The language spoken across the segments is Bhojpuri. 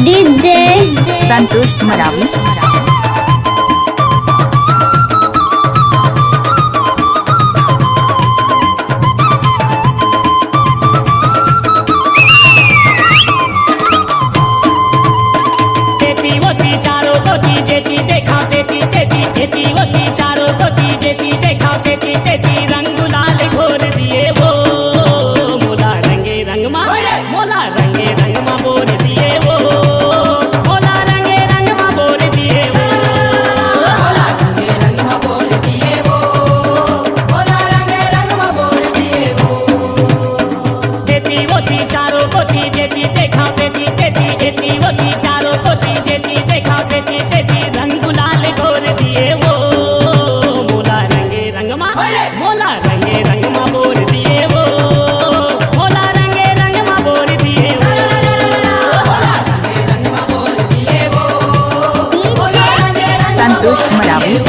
डीजे संतोष मरावी। संतोष मरावी।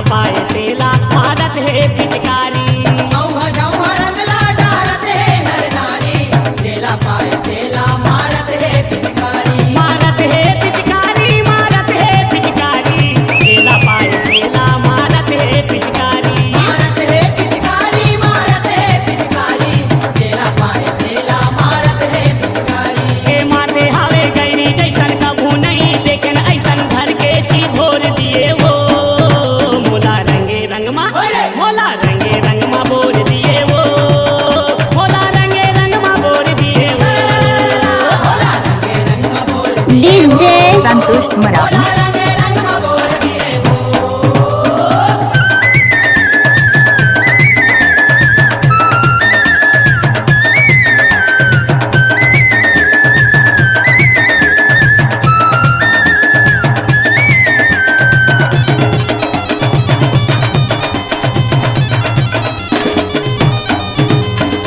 पाए तेला भारत है पिचकारी डीजे संतोष मरावी।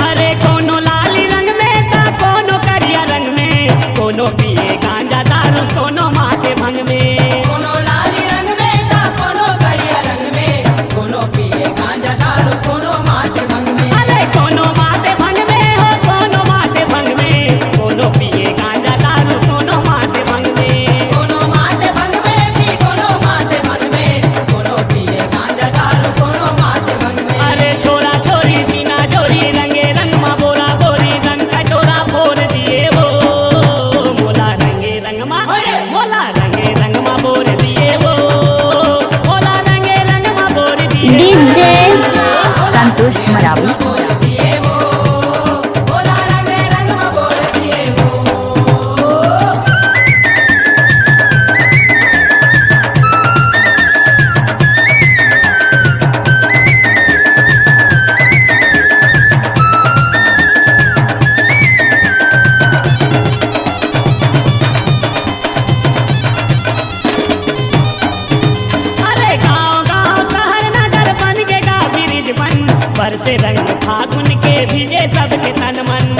अरे कोनो लाली रंग में तो कोनो करिया रंग में, कोनो पिए गांजा दारू कोनो माथे भंग में। कोनो लाली रंग में ता कोनो करिया रंग में, कोनो पिए गांजा दारू कोनो माथे भंग में। अरे कोनो माथे भंग में हो कोनो माथे भंग में, कोनो पिए गांजा दारू कोनो माथे भंग में। कोनो माथे भंग में जी कोनो माथे भंग में, कोनो पिए गांजा दारू कोनो माथे भंग में। अरे छोरा छोरी सीना जोरी रंगे रंग मा बोरा बोरी रंग कटोरा फोड़ दिए वो मोला रंगे रंग मा बोर दिए वो मोला रंगे रंग मा बोर दिए। डीजे संतोष मरावी। बोल दिए वो, बोला रंग रंग में बोल दिए वो। अरे गाँव गाँव शहर नगर बन के गा ब्रिज बन, बरसे रंग फागुन के भिजे सबके तन मन।